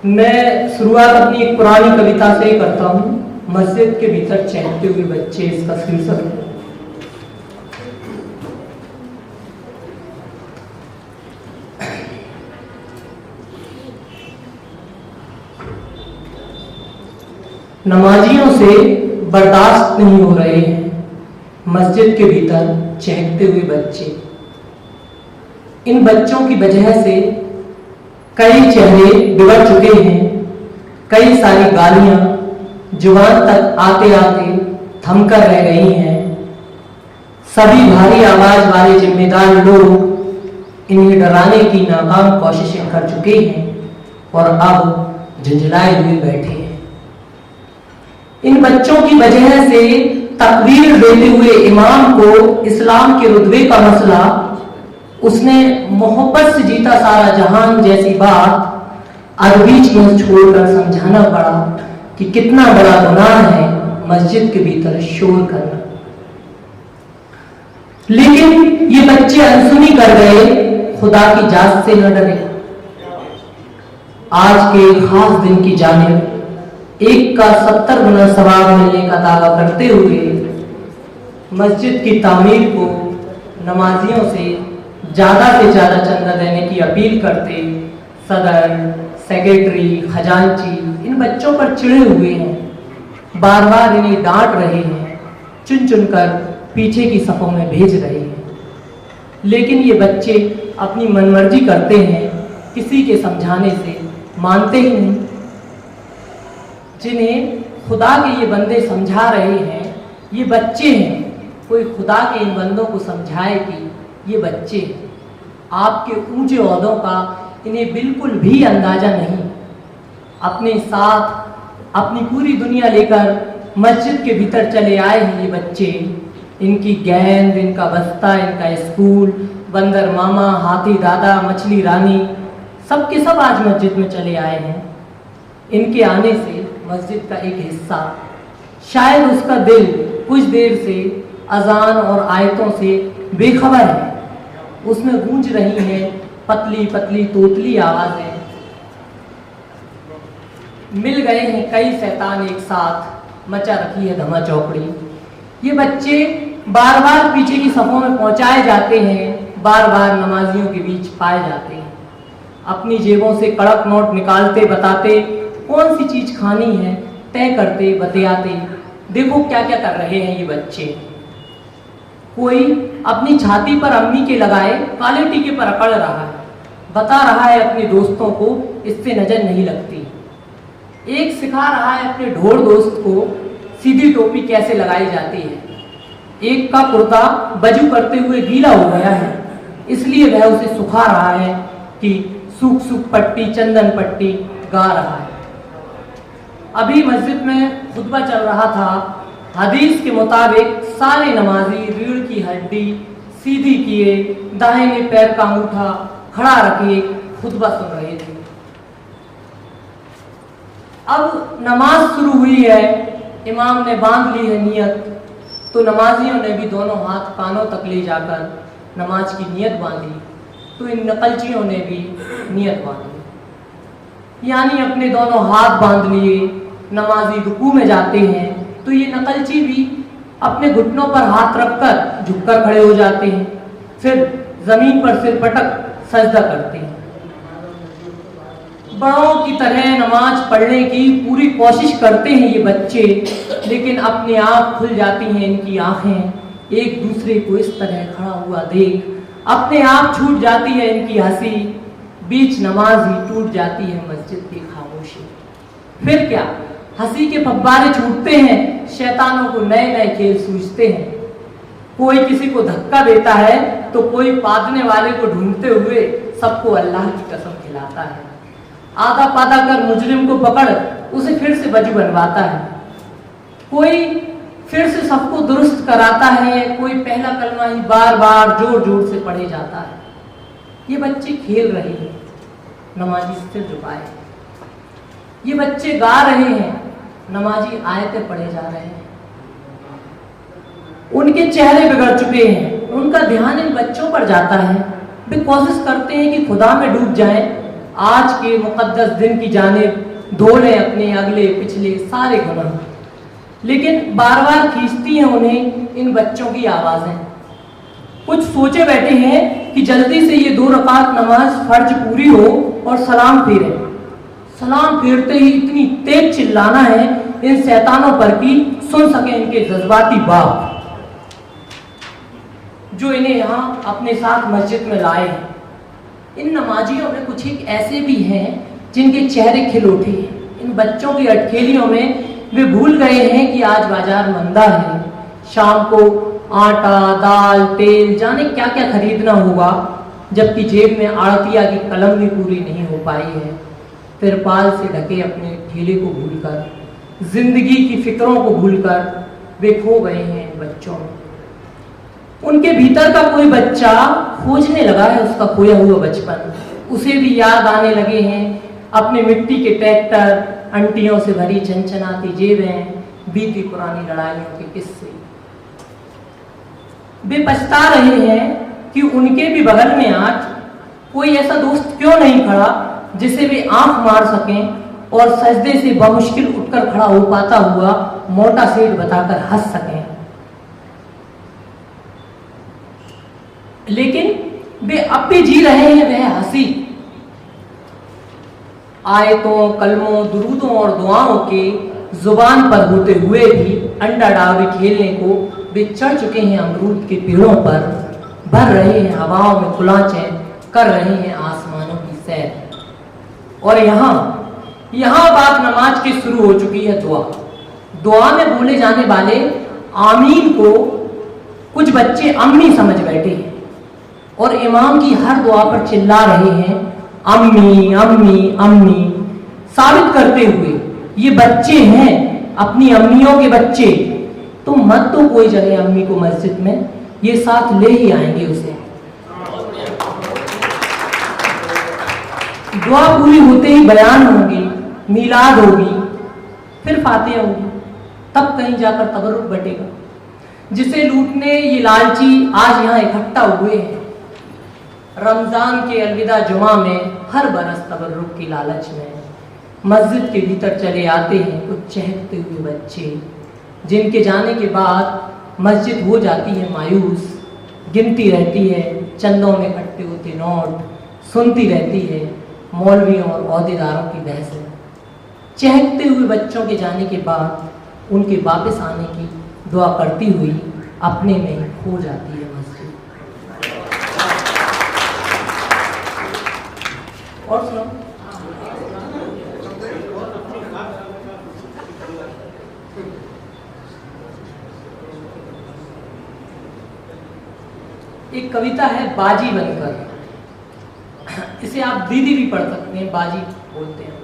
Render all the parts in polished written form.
मैं शुरुआत अपनी एक पुरानी कविता से करता हूँ। मस्जिद के भीतर चहकते हुए बच्चे इसका शीर्षक है। नमाजियों से बर्दाश्त नहीं हो रहे हैं मस्जिद के भीतर चहकते हुए बच्चे। इन बच्चों की वजह से कई चेहरे बिगड़ चुके हैं। कई सारी गालियां जुबान तक आते आते थमकर रह गई हैं। सभी भारी आवाज वाले जिम्मेदार लोग इन्हें डराने की नाकाम कोशिशें कर चुके हैं और अब झुंझलाए हुए बैठे हैं। इन बच्चों की वजह से तकबीर देते हुए इमाम को इस्लाम के रुतबे का मसला, उसने मोहब्बत से जीता सारा जहान जैसी बात आज बीच में छोड़कर समझाना पड़ा कि कितना बड़ा गुनाह है मस्जिद के भीतर शोर करना। लेकिन ये बच्चे अनसुनी कर गए, खुदा की जात से न डरे। आज के खास दिन की जानिब एक का 70 गुना सवाब मिलने का दावा करते हुए मस्जिद की तामीर को नमाजियों से ज्यादा चंदा देने की अपील करते सदर, सेक्रेटरी, खजांची इन बच्चों पर चिढ़े हुए हैं। बार बार इन्हें डांट रहे हैं, चुन चुनकर पीछे की सफों में भेज रहे हैं। लेकिन ये बच्चे अपनी मनमर्जी करते हैं, किसी के समझाने से मानते ही नहीं। जिन्हें खुदा के ये बंदे समझा रहे हैं ये बच्चे हैं। कोई खुदा के इन बंदों को समझाए कि ये बच्चे हैं। आपके ऊंचे ओहदों का इन्हें बिल्कुल भी अंदाजा नहीं। अपने साथ अपनी पूरी दुनिया लेकर मस्जिद के भीतर चले आए हैं ये बच्चे। इनकी गेंद, इनका बस्ता, इनका स्कूल, बंदर मामा, हाथी दादा, मछली रानी, सब के सब आज मस्जिद में चले आए हैं। इनके आने से मस्जिद का एक हिस्सा, शायद उसका दिल कुछ देर से अजान और आयतों से बेखबर है। उसमें गूंज रही हैं पतली पतली तोतली आवाजें। मिल गए हैं कई शैतान एक साथ, मचा रखी है धमा चौकड़ी। ये बच्चे बार बार पीछे की सफों में पहुंचाए जाते हैं, बार बार नमाजियों के बीच पाए जाते हैं। अपनी जेबों से कड़क नोट निकालते बताते कौन सी चीज खानी है, तय करते बतियाते। देखो क्या क्या कर रहे हैं ये बच्चे। कोई अपनी छाती पर अम्मी के लगाए काले टीके पर अकड़ रहा है, बता रहा है अपने दोस्तों को इससे नजर नहीं लगती। एक सिखा रहा है अपने ढोर दोस्त को सीधी टोपी कैसे लगाई जाती है। एक का कुर्ता बजू करते हुए गीला हो गया है, इसलिए वह उसे सुखा रहा है कि सूख सूख पट्टी चंदन पट्टी गा रहा है। अभी मस्जिद में खुतबा चल रहा था। हदीस के मुताबिक सारे नमाजी रीढ़ की हड्डी सीधी किए, दाहिने पैर का अंगूठा खड़ा रखे खुतबा सुन रहे थे। अब नमाज शुरू हुई है, इमाम ने बांध ली है नियत, तो नमाजियों ने भी दोनों हाथ कानों तक ले जाकर नमाज की नियत बांधी। तो इन नकलचियों ने भी नियत बांधी, यानी अपने दोनों हाथ बांध लिए। नमाजी रुकू में जाते हैं तो ये नकलची भी अपने घुटनों पर हाथ रखकर झुककर खड़े हो जाते हैं, फिर जमीन पर सिर पटक सजदा करते हैं। बड़ों की तरह नमाज पढ़ने की पूरी कोशिश करते हैं ये बच्चे, लेकिन अपने आप खुल जाती हैं इनकी आंखें। एक दूसरे को इस तरह खड़ा हुआ देख अपने आप छूट जाती है इनकी हंसी। बीच नमाज ही टूट जाती है मस्जिद की खामोशी। फिर क्या, हंसी के फव्वारे छूटते हैं, शैतानों को नए नए खेल सूझते हैं। कोई किसी को धक्का देता है तो कोई पादने वाले को ढूंढते हुए सबको अल्लाह की कसम खिलाता है। आधा पादा कर मुजरिम को पकड़ उसे फिर से बजू बनवाता है। कोई फिर से सबको दुरुस्त कराता है, कोई पहला कलमा ही बार बार जोर जोर से पढ़े जाता है। ये बच्चे खेल रहे हैं, नमाजी सिर झुकाए। ये बच्चे गा रहे हैं, नमाजी आयतें पढ़े जा रहे हैं। उनके चेहरे बिगड़ चुके हैं, उनका ध्यान इन बच्चों पर जाता है। वे कोशिश करते हैं कि खुदा में डूब जाएं, आज के मुकद्दस दिन की जानिब धो लें अपने अगले पिछले सारे गुनाह। लेकिन बार बार खींचती हैं उन्हें इन बच्चों की आवाज़ें। कुछ सोचे बैठे हैं कि जल्दी से ये 2 रकात नमाज फर्ज पूरी हो और सलाम फेरें। सलाम फेरते ही इतनी तेज चिल्लाना है इन शैतानों पर कि सुन सके इनके जज्बाती बाप जो इन्हें यहाँ अपने साथ मस्जिद में लाए हैं। इन नमाजियों में कुछ एक ऐसे भी हैं जिनके चेहरे खिल उठे हैं। इन बच्चों की अटखेलियों में वे भूल गए हैं कि आज बाजार मंदा है, शाम को आटा दाल तेल जाने क्या क्या खरीदना होगा, जबकि जेब में आड़तिया की कलम भी पूरी नहीं हो पाई है। तिरपाल से ढके अपने ठेले को भूलकर, जिंदगी की फिक्रों को भूलकर वे खो गए हैं इन बच्चों में। उनके भीतर का कोई बच्चा खोजने लगा है उसका खोया हुआ बचपन। उसे भी याद आने लगे हैं अपने मिट्टी के ट्रैक्टर, अंटियों से भरी चनचनाती जेबें, बीती पुरानी लड़ाइयों के किस्से। वे पछता रहे हैं कि उनके भी बगल में आज कोई ऐसा दोस्त क्यों नहीं खड़ा जिसे वे आंख मार सकें और सजदे से बमुश्किल उठकर खड़ा हो पाता हुआ मोटा सेठ बताकर हंस सकें। लेकिन वे अब भी जी रहे हैं वह हंसी। आयतों, कलमों, दुरूदों और दुआओं के जुबान पर होते हुए भी अंडा डावे खेलने को वे चढ़ चुके हैं अमरूद के पेड़ों पर, भर रहे हैं हवाओं में कुलांचें, कर रहे हैं आसमानों की सैर। और यहाँ बात नमाज की शुरू हो चुकी है दुआ। दुआ में बोले जाने वाले आमीन को कुछ बच्चे अम्मी समझ बैठे हैं और इमाम की हर दुआ पर चिल्ला रहे हैं अम्मी अम्मी अम्मी, साबित करते हुए ये बच्चे हैं अपनी अम्मियों के बच्चे। तो मत तो कोई जगह अम्मी को मस्जिद में, ये साथ ले ही आएंगे उसे। दुआ पूरी होते ही बयान होंगे, मीलाद होगी, फिर फातिहा होगी, तब कहीं जाकर तबर्रुक बटेगा। जिसे लूटने ये लालची आज यहाँ इकट्ठा हुए हैं। रमजान के अलविदा जुमा में हर बरस तबर्रुक की लालच में मस्जिद के भीतर चले आते हैं कुछ चहकते हुए बच्चे, जिनके जाने के बाद मस्जिद हो जाती है मायूस, गिनती रहती है चंदों में इकट्ठे होते नोट, सुनती रहती है मौलवियों और ओहदेदारों की बहसें। चहकते हुए बच्चों के जाने के बाद उनके वापस आने की दुआ करती हुई अपने में ही खो जाती है मस्जिद। और सुनो, एक कविता है बाजी बनकर, इसे आप दीदी भी पढ़ सकते हैं, बाजी बोलते हैं।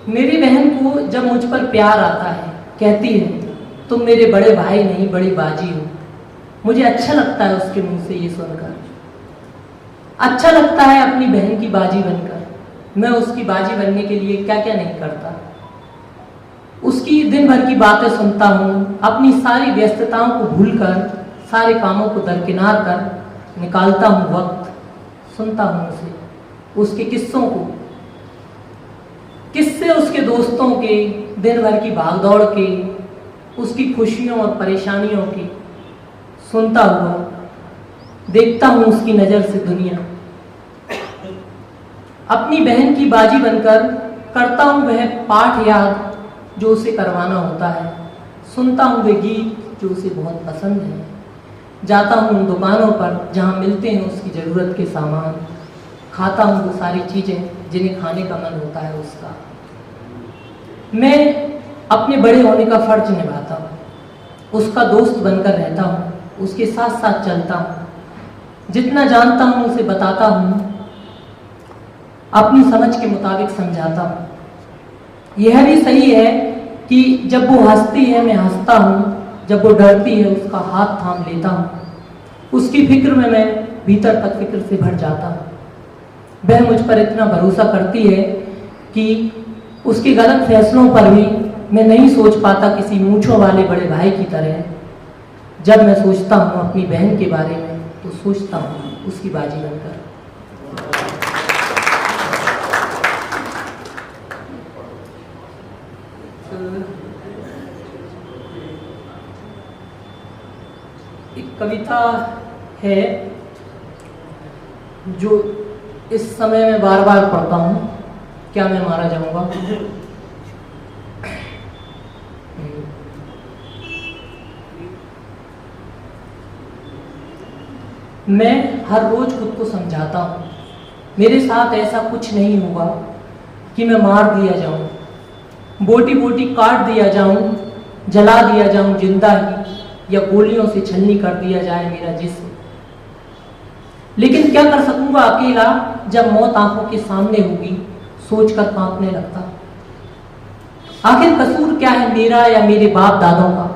मेरी बहन को जब मुझ पर प्यार आता है कहती है तुम मेरे बड़े भाई नहीं बड़ी बाजी हो। मुझे अच्छा लगता है उसके मुंह से ये सुनकर, अच्छा लगता है अपनी बहन की बाजी बनकर। मैं उसकी बाजी बनने के लिए क्या क्या नहीं करता। उसकी दिन भर की बातें सुनता हूँ, अपनी सारी व्यस्तताओं को भूलकर, सारे कामों को दरकिनार कर निकालता हूँ वक्त, सुनता हूँ उसे, उसके किस्सों को, किस्से उसके दोस्तों के, दिन भर की भागदौड़ के, उसकी खुशियों और परेशानियों की सुनता हुआ देखता हूँ उसकी नज़र से दुनिया। अपनी बहन की बाजी बनकर करता हूँ वह पाठ याद जो उसे करवाना होता है, सुनता हूँ वे गीत जो उसे बहुत पसंद है, जाता हूँ उन दुकानों पर जहाँ मिलते हैं उसकी ज़रूरत के सामान, खाता हूँ वो सारी चीज़ें जिन्हें खाने का मन होता है उसका। मैं अपने बड़े होने का फ़र्ज निभाता हूँ, उसका दोस्त बनकर रहता हूँ, उसके साथ साथ चलता हूँ, जितना जानता हूँ उसे बताता हूँ, अपनी समझ के मुताबिक समझाता हूँ। यह भी सही है कि जब वो हंसती है मैं हंसता हूँ, जब वो डरती है उसका हाथ थाम लेता हूँ, उसकी फिक्र में मैं भीतर तक फिक्र से भर जाता हूँ। वह मुझ पर इतना भरोसा करती है कि उसके गलत फैसलों पर भी मैं नहीं सोच पाता किसी मूंछों वाले बड़े भाई की तरह। जब मैं सोचता हूँ अपनी बहन के बारे में तो सोचता हूँ उसकी बाजी बनकर। एक कविता है जो इस समय में बार बार पढ़ता हूँ, क्या मैं मारा जाऊंगा। मैं हर रोज खुद को समझाता हूँ मेरे साथ ऐसा कुछ नहीं होगा कि मैं मार दिया जाऊं, बोटी बोटी काट दिया जाऊं, जला दिया जाऊं जिंदा ही, या गोलियों से छलनी कर दिया जाए मेरा जिस्म। लेकिन क्या कर सकूंगा अकेला जब मौत आंखों के सामने होगी, सोचकर कांपने लगता। आखिर कसूर क्या है मेरा या मेरे बाप दादों का।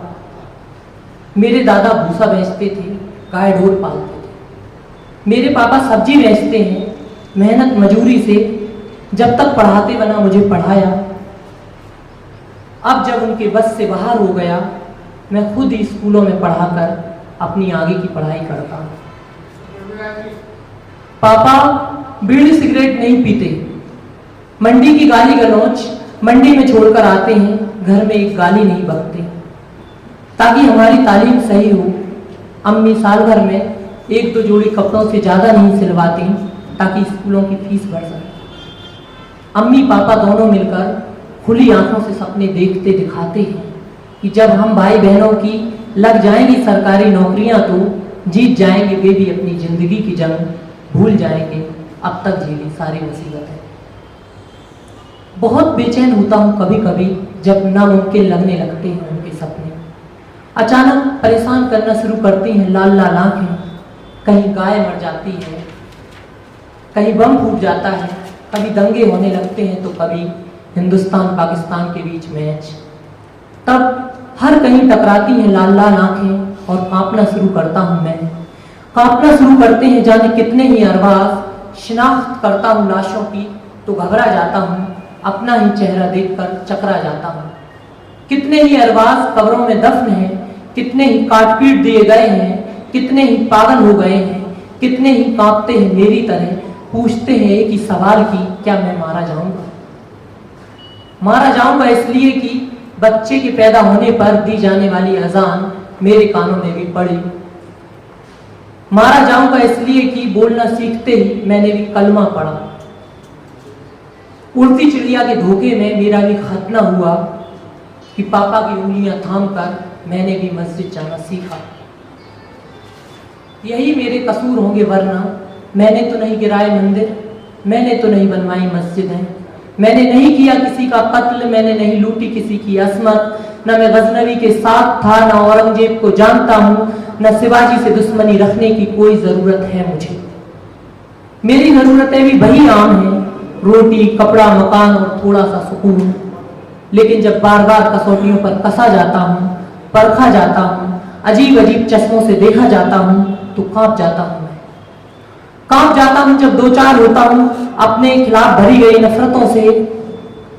मेरे दादा भूसा बेचते थे, गाय ढोर पालते थे। मेरे पापा सब्जी बेचते हैं, मेहनत मजूरी से जब तक पढ़ाते बना मुझे पढ़ाया। अब जब उनके बस से बाहर हो गया, मैं खुद ही स्कूलों में पढ़ाकर अपनी आगे की पढ़ाई करता हूँ। पापा बीड़ी सिगरेट नहीं पीते, मंडी की गाली गलौच मंडी में छोड़कर आते हैं, घर में एक गाली नहीं बकते ताकि हमारी तालीम सही हो। अम्मी साल भर में एक दो जोड़ी कपड़ों से ज्यादा नहीं सिलवाती ताकि स्कूलों की फीस बढ़ सके। अम्मी पापा दोनों मिलकर खुली आंखों से सपने देखते दिखाते हैं कि जब हम भाई बहनों की लग जाएंगी सरकारी नौकरियां तो जीत जाएंगे वे भी अपनी जिंदगी की जंग, भूल जाएंगे अब तक झेली सारी मुसीबतें। बहुत बेचैन होता हूँ कभी कभी जब नामुमकिन लगने लगते हैं उनके सपने। अचानक परेशान करना शुरू करती हैं लाल लाल आंखें। कहीं गाय मर जाती है, कहीं बम फूट जाता है, कभी दंगे होने लगते हैं तो कभी हिंदुस्तान पाकिस्तान के बीच मैच। तब हर कहीं टकराती हैं लाल लाल आंखें और कांपना शुरू करता हूं मैं। कांपना शुरू करते हैं जाने कितने ही अरबाज। शिनाख्त करता हूं लाशों की तो घबरा जाता हूं, अपना ही चेहरा देखकर चकरा जाता हूं। कितने ही अरबाज कब्रों में दफन हैं, कितने ही काट पीट दिए गए हैं, कितने ही पागल हो गए हैं, कितने ही कांपते हैं मेरी तरह, पूछते हैं एक ही सवाल की, क्या मैं मारा जाऊंगा। मारा जाऊंगा इसलिए कि बच्चे के पैदा होने पर दी जाने वाली अजान मेरे कानों में भी पड़ी। मारा जाऊंगा इसलिए कि बोलना सीखते ही मैंने भी कलमा पढ़ा। उड़ती चिड़िया के धोखे में मेरा भी खतना हुआ कि पापा की उंगलियां थामकर मैंने भी मस्जिद जाना सीखा। यही मेरे कसूर होंगे वरना मैंने तो नहीं गिराए मंदिर, मैंने तो नहीं बनवाई मस्जिदें, मैंने नहीं किया किसी का कत्ल, मैंने नहीं लूटी किसी की असमत। न मैं गजनवी के साथ था, न औरंगजेब को जानता हूं, न शिवाजी से दुश्मनी रखने की कोई जरूरत है मुझे। मेरी जरूरतें भी वही आम हैं, रोटी कपड़ा मकान और थोड़ा सा सुकून। लेकिन जब बार बार कसौटियों पर कसा जाता हूँ, परखा जाता हूँ, अजीब अजीब चश्मों से देखा जाता हूँ तो कांप जाता हूँ। मैं कांप जाता हूँ जब दो चार होता हूँ अपने खिलाफ भरी गई नफरतों से।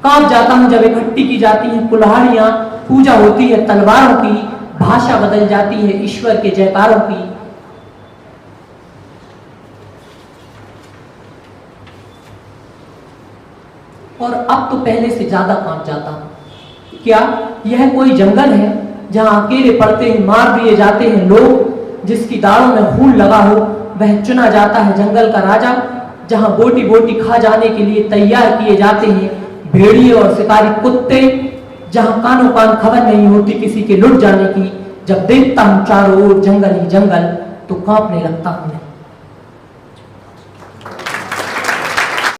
कांप जाता हूँ जब इकट्ठी की जाती हैं कुल्हाड़ियां, पूजा होती है तलवारों की, भाषा बदल जाती है ईश्वर के जयकारों की। और अब तो पहले से ज्यादा कांप जाता हूं। क्या यह कोई जंगल है जहां अकेले पड़ते हैं मार दिए जाते हैं लोग, जिसकी दाढ़ों में खून लगा हो वह चुना जाता है जंगल का राजा, जहां बोटी बोटी खा जाने के लिए तैयार किए जाते हैं भेड़िए और शिकारी कुत्ते, जहां कानों कान खबर नहीं होती किसी के लुट जाने की। जब देखता हूं चारों ओर जंगल ही जंगल तो कांपने लगता हूं मैं।